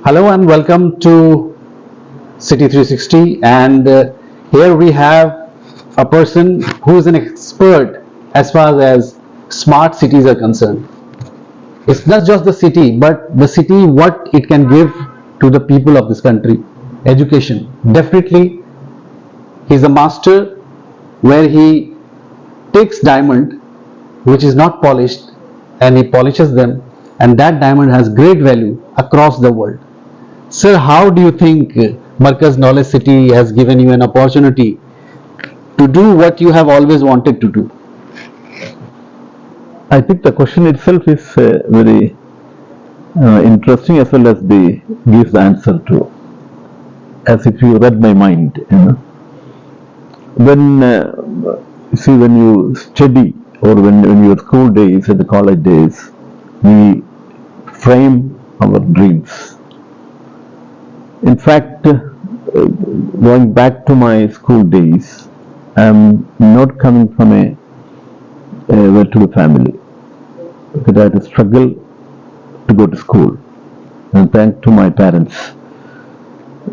Hello and welcome to City 360, and here we have a person who is an expert as far as smart cities are concerned. It's not just the city, but the city, what it can give to the people of this country. Education. Definitely, he's a master where he takes diamond which is not polished and he polishes them, and that diamond has great value across the world. Sir, how do you think Markaz Knowledge City has given you an opportunity to do what you have always wanted to do? I think the question itself is very interesting as well as the gives the answer to, as if you read my mind. When see when you study or when your school days and the college days, we frame our dreams. In fact, going back to my school days, I'm not coming from a well-to-do family. Because I had to struggle to go to school. And thanks to my parents,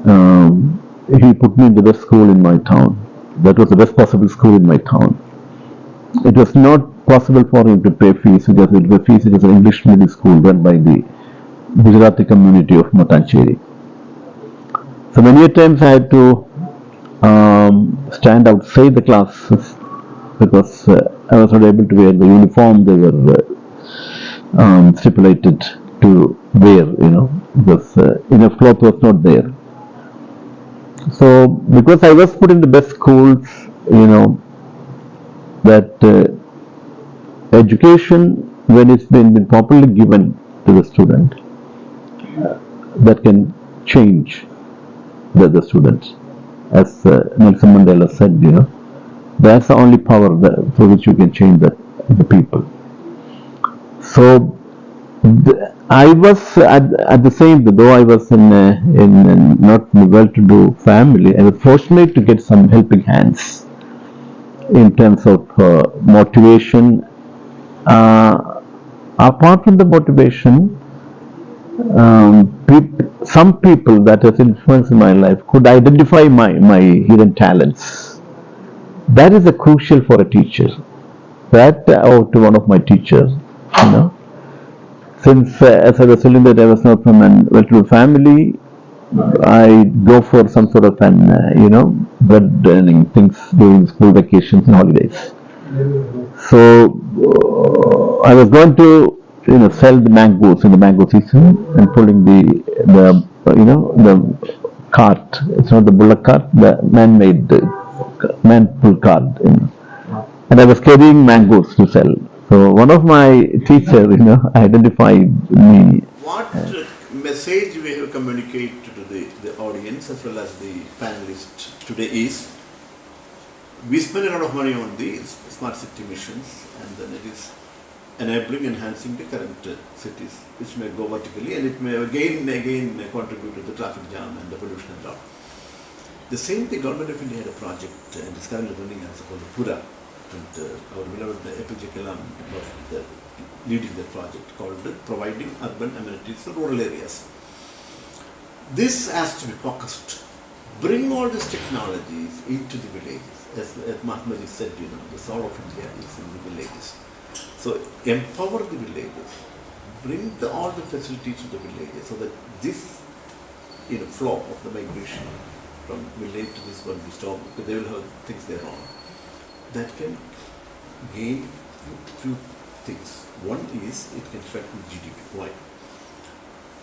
he put me in the best school in my town. That was the best possible school in my town. It was not possible for him to pay fees because it was an English medium school run by the Gujarati community of Matancheri. So many times I had to stand outside the classes because I was not able to wear the uniform they were stipulated to wear, because enough cloth was not there. So because I was put in the best schools, that education, when it's been properly given to the student, that can change the students. As Nelson Mandela said, that's the only power for which you can change the people. So I was at the same, though I was in not in a well-to-do family, I was fortunate to get some helping hands in terms of motivation. Apart from the motivation, some people that has influenced my life could identify my hidden talents. That is a crucial for a teacher. That to one of my teachers, since as I was telling that I was not from a well-to-do family, I go for some sort of an bread earning things during school vacations and holidays. So I was going to sell the mangoes in the mango season and pulling the cart. It's not the bullock cart, the man-made man-pull cart. And I was carrying mangoes to sell. So one of my teachers, identified me. What message we have communicated to the audience as well as the panelists today is, we spend a lot of money on these smart city missions, and then it is enabling, enhancing the current cities, which may go vertically and it may again contribute to the traffic jam and the pollution and all. The same thing, Government of India had a project and is currently running as called Pura, and our beloved APJ Kalam was leading the project called Providing Urban Amenities to Rural Areas. This has to be focused. Bring all these technologies into the villages. As Mahatma Ji said, the soul of India is in the villages. So empower the villages. Bring all the facilities to the villages so that this flow of the migration from village to this one will stop, because they will have things their own. That can gain few things. One is it can strengthen GDP. Why?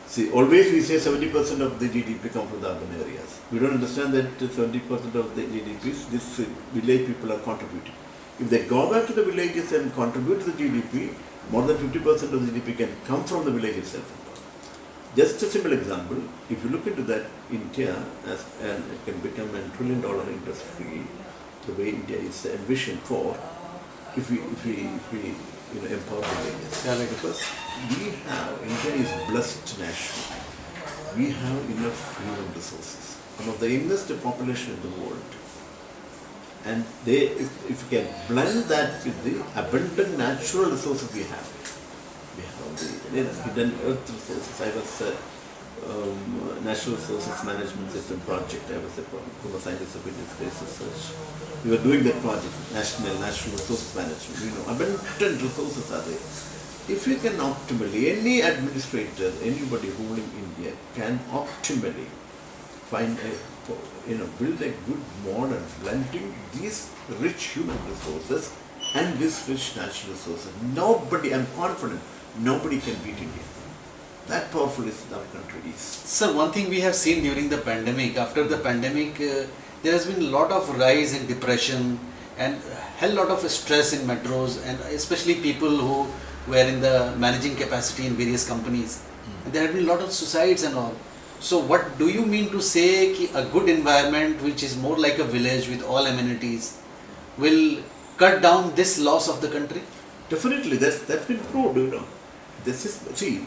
See, always we say 70% of the GDP come from the urban areas. We don't understand that 70% of the GDP, this village people are contributing. If they go back to the villages and contribute to the GDP, more than 50% of the GDP can come from the village itself. Just a simple example, if you look into that, India and it can become a $1 trillion industry, the way India is envisioned for, if we empower the villages. Yeah, because India is blessed nation. We have enough human resources. One of the youngest population in the world. And if you can blend that with the abundant natural resources we have the hidden earth resources. I was National Resources Management System project. I was a former scientist of Indian Space Research. We were doing that project, National Resources Management. You know, abundant resources are there. If you can optimally, any administrator, anybody ruling India can optimally find build a good model blending these rich human resources and these rich natural resources. Nobody, I'm confident, nobody can beat India. That powerful is our country is. Sir, one thing we have seen during the pandemic, after the pandemic, there has been a lot of rise in depression and a hell lot of stress in metros, and especially people who were in the managing capacity in various companies. And there have been a lot of suicides and all. So what do you mean to say ki a good environment which is more like a village with all amenities will cut down this loss of the country? Definitely, that's been proved, you know. This is, see,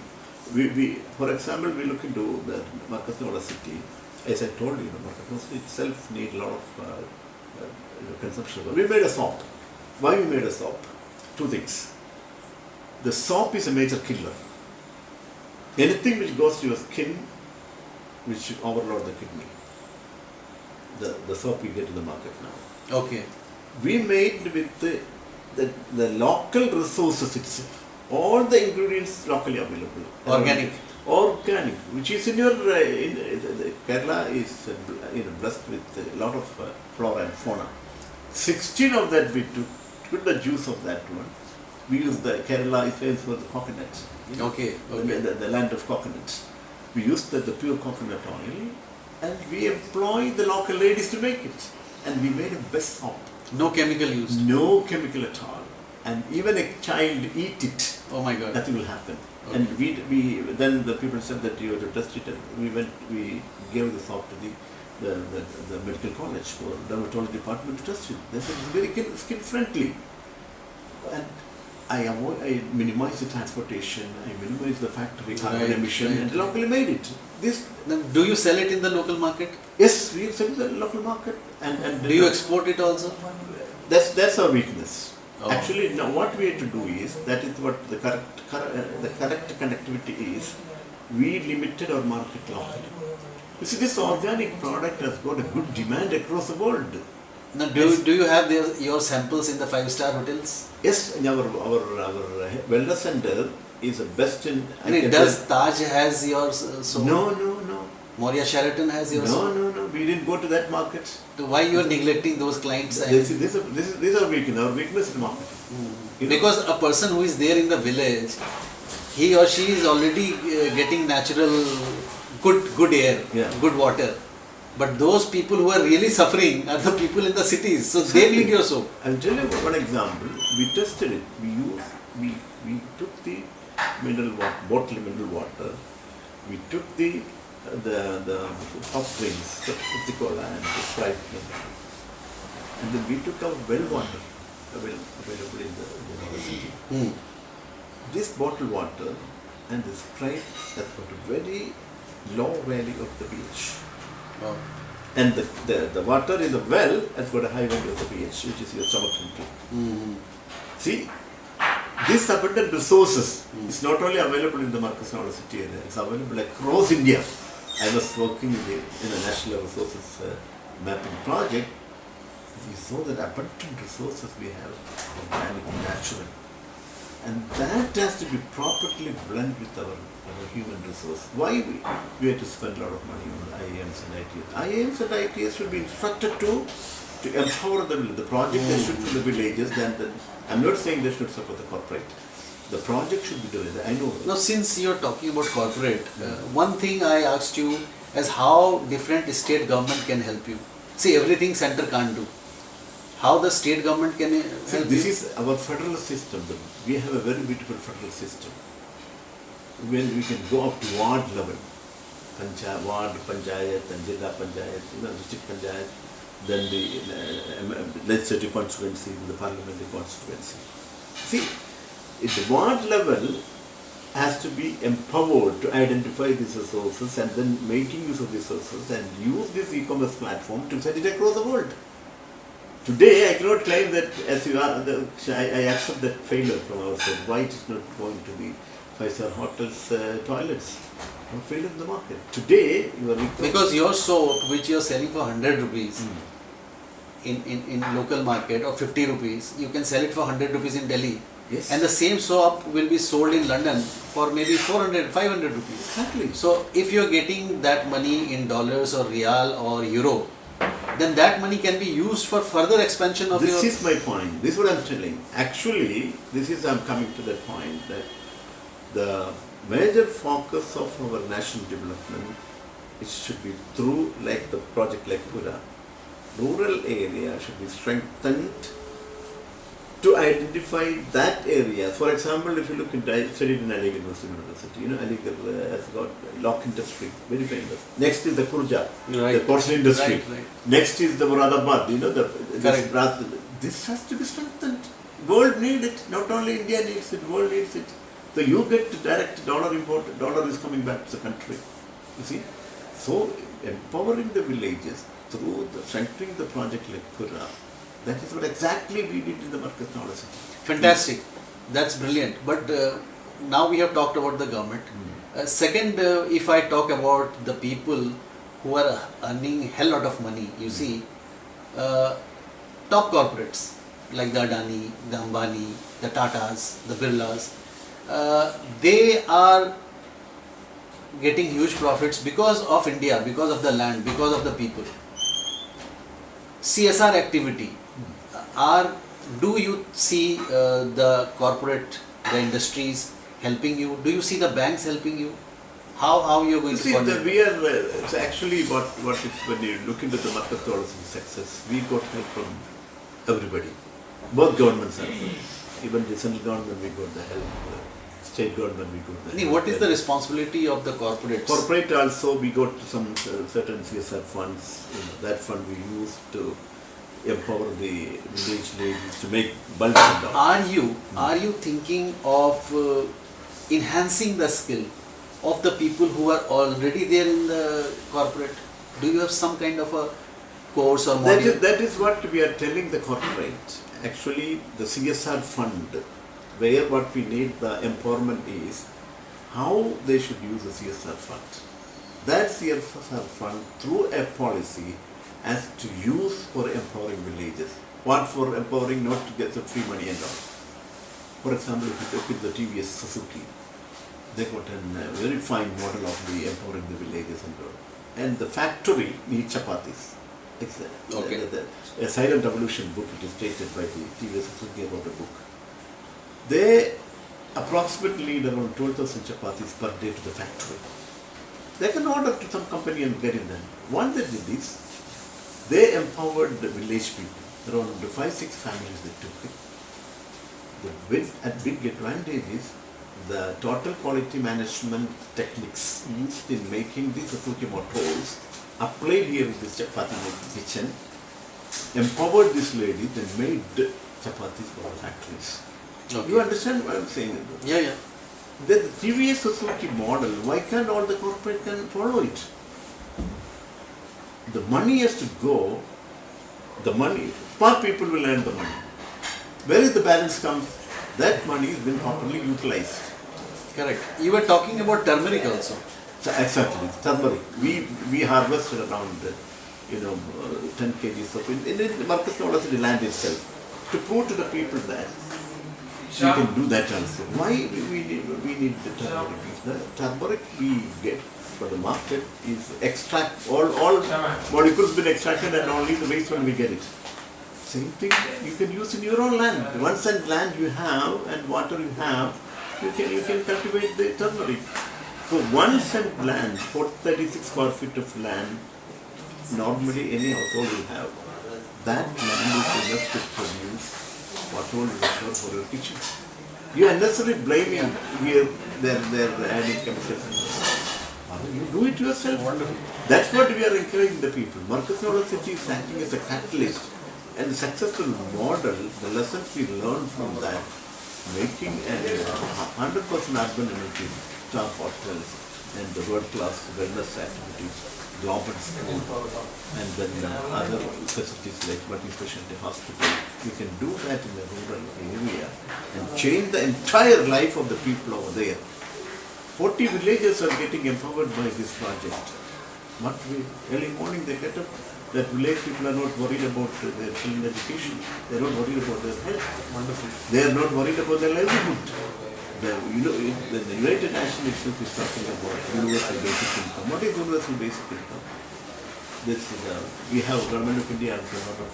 we for example, we look into the Markaz Knowledge City. As I told you, Markaz Knowledge City itself need a lot of consumption. We made a soap. Why we made a soap? Two things. The soap is a major killer. Anything which goes to your skin, which overload the kidney. The soap we get in the market now. Okay. We made with the local resources itself. All the ingredients locally available. Organic. Organic, which is in your Kerala is blessed with a lot of flora and fauna. 16 of that we took the juice of that one. We use the Kerala is famous for the coconuts. Okay. The land of coconuts. We use the pure coconut oil, and we employ the local ladies to make it. And we made a best soap. No chemical used. No chemical at all. And even a child eat it. Oh my God. Nothing will happen. Okay. And we then the people said that you have to test it, and we gave the soap to the medical college for dermatology department to test it. They said it's very skin friendly. And I minimize the transportation, I minimize the factory carbon emission, and locally made it. Then do you sell it in the local market? Yes, we sell in the local market, and Do you export it also? That's our weakness. Oh. Actually, now what we have to do is, that is what the correct connectivity is. We limited our market locally. You see, this organic product has got a good demand across the world. Now, do you have your samples in the 5-star hotels? Yes, in our wellness center is the best in. Does Taj has yours? No. Moria Sheraton has yours? No. We didn't go to that market. So why you are neglecting those clients? These are weakness. Our weakness in marketing. Because a person who is there in the village, he or she is already getting natural, good air, good water. But those people who are really suffering are the people in the cities. So they need your soap. I'll tell you one example. We tested it. We took the bottled mineral water. We took the soft drinks, the cola and the Sprite, and then we took our well water available in the city. This bottled water and the Sprite has got a very low value of the pH. Wow. And the water in the well has got a high value of the pH, which is your stomach intake. See, these abundant resources is not only available in the Markaz Knowledge City area, it's available across India. I was working in a national resources mapping project. We saw that abundant resources we have, organic, natural. And that has to be properly blended with our human resource. Why we have to spend a lot of money on IAMs and ITS? IAMs and ITS should be instructed to empower the project. They should from the villages. Then I'm not saying they should support the corporate. The project should be doing that. I know. Now, since you're talking about corporate, one thing I asked you is how different state government can help you. See, everything center can't do. How the state government can help this you? is our federal system. We have a very beautiful federal system. When we can go up to ward level, ward, panchayat, and Jilla panchayat, district panchayat, then the legislative constituency, the parliamentary constituency. See, at the ward level has to be empowered to identify these resources and then making use of these resources and use this e-commerce platform to send it across the world. Today, I cannot claim that as you are, I accept that failure from our side. Why it is not going to be 5-star hotels toilets? or failure in the market. Today, you are Because your soap, which you are selling for 100 rupees in local market or 50 rupees, you can sell it for 100 rupees in Delhi. Yes. And the same soap will be sold in London for maybe 400, 500 rupees. Exactly. So if you are getting that money in dollars or real or euro, then that money can be used for further expansion of This your... is my point. This is what I'm telling. Actually, I'm coming to that point that the major focus of our national development, it should be through like the project like Pura. Rural area should be strengthened to identify that area. For example, if you look into, I studied in Aligarh University, Aligarh has got lock industry, very famous. Next is the Kurja, the porcelain industry. Right. Next is the Muradabad, Correct. this has to be strengthened. World needs it, not only India needs it, world needs it. So you get direct dollar import, dollar is coming back to the country. You see? So empowering the villages through strengthening the project like Pura, that is what exactly we did in the Markaz Knowledge City. Fantastic. That's brilliant. But now we have talked about the government. Second, if I talk about the people who are earning a hell lot of money, you see, top corporates like the Adani, the Ambani, the Tatas, the Birlas, they are getting huge profits because of India, because of the land, because of the people. CSR activity. Do you see the corporate, the industries helping you? Do you see the banks helping you? How you are going to coordinate? We are it's actually what is when you look into the Markaz Knowledge City success, we got help from everybody, both governments also. Even the central government we got the help, state government we got the help. What is the responsibility of the corporates? Corporate also we got some certain CSR funds. That fund we use to empower the village ladies to make bulk and all. Are you thinking of enhancing the skill of the people who are already there in the corporate? Do you have some kind of a course or module? That is what we are telling the corporate. Actually, the CSR fund, where what we need the empowerment is how they should use the CSR fund. That CSR fund through a policy as to use for empowering villages. What for empowering, not to get the free money and all. For example, if you look at the TVS Suzuki, they got a very fine model of the empowering the villages and all. And the factory needs chapatis. It's a silent evolution book, it is stated by the TVS Suzuki about the book. They approximately need around 12,000 chapatis per day to the factory. They can order to some company and get it done. Once they did this, they empowered the village people. Around 5-6 families they took it. The big advantage is the total quality management techniques used in making the Suzuki motors applied here in this chapati making kitchen, empowered these ladies and made chapatis for the factories. Okay. You understand what I'm saying? Yeah. The TVS Suzuki model, why can't all the corporate can follow it? The money has to go, smart people will earn the money. Where is the balance comes? That money has been properly utilized. Correct. You were talking about turmeric also. So exactly, turmeric. We harvested around 10 kgs of in the Markaz Knowledge City land itself. To prove to the people that we can do that also. Why we need the turmeric? The turmeric we get for the market is extract all molecules been extracted and only the waste when we get it. Same thing you can use in your own land. One cent land you have and water you have, you can cultivate the turmeric. So 1 cent land, 436 square feet of land, normally any household will have. That land is enough to produce what all you require for your kitchen. You unnecessarily blaming here, they're adding chemicals. You do it yourself. Wonderful. That's what we are encouraging the people. Markaz Knowledge City is acting as a catalyst and the successful model, the lessons we learn from that, making a 100% urban amenities, star hotels and the world-class wellness activities, global school, and then other facilities like multi-specialty hospital. We can do that in a rural area and change the entire life of the people over there. 40 villagers are getting empowered by this project. Early morning they get up. That village people are not worried about their children's education. They are not worried about their health. Wonderful. They are not worried about their livelihood. The United Nations itself is talking about universal basic income. What is universal basic income? This is we have Government of India has a lot of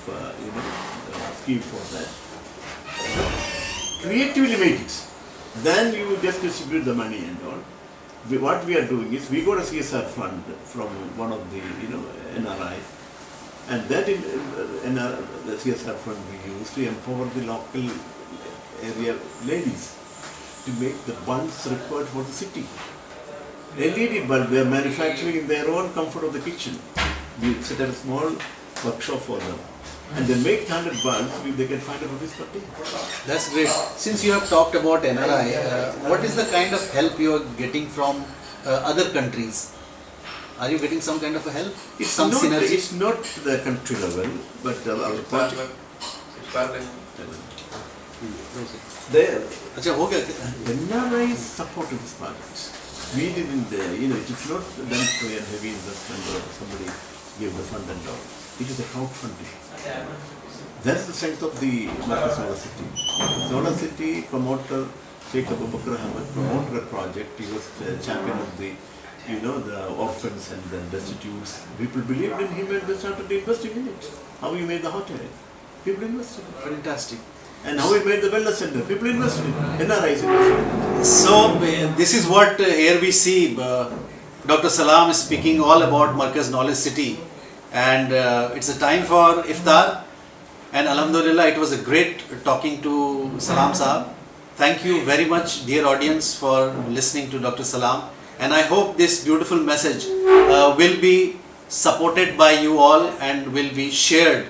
scheme for that. Creatively make it. Then you just distribute the money and all. What we are doing is we got a CSR fund from one of the NRI, and that the CSR fund we use to empower the local area ladies to make the bulbs required for the city. LED bulb they are manufacturing in their own comfort of the kitchen. We set up a small workshop for them, and they make 100 bulbs. They can find rupees per day. That's great. Since you have talked about NRI, what is the kind of help you are getting from other countries? Are you getting some kind of a help? Synergy? It's not the country level, but our project. There, अच्छा हो गया NRI supported this project. We didn't, it's not done through a heavy investment or somebody gave the fund and all. It is a crowdfunding. That's the strength of the Markaz Knowledge City. Knowledge City promoter, Sheikh Abu Bakr Ahmed, promoted a project. He was the champion of the, the orphans and the destitutes. People believed in him and they started investing in it. How he made the hotel. People invested. Fantastic. And how he made the wellness center. People invested in it. NRIs invested. So this is what here we see. Dr. Salam is speaking all about Markaz Knowledge City, and it's a time for iftar. And Alhamdulillah, it was a great talking to Salam Sahab. Thank you very much, dear audience, for listening to Dr. Salam. And I hope this beautiful message will be supported by you all and will be shared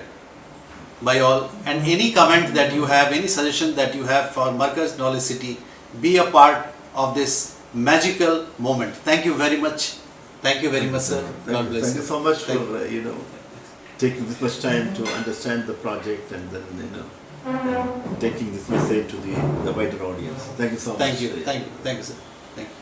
by all. And any comment that you have, any suggestion that you have for Markaz Knowledge City, be a part of this magical moment. Thank you very much. Thank you very much, sir. God bless Thank you so much Thank for taking this much time to understand the project and then taking this message to the wider audience. Thank you so much. Thank you. Thank you. Thank you, sir. Thank you.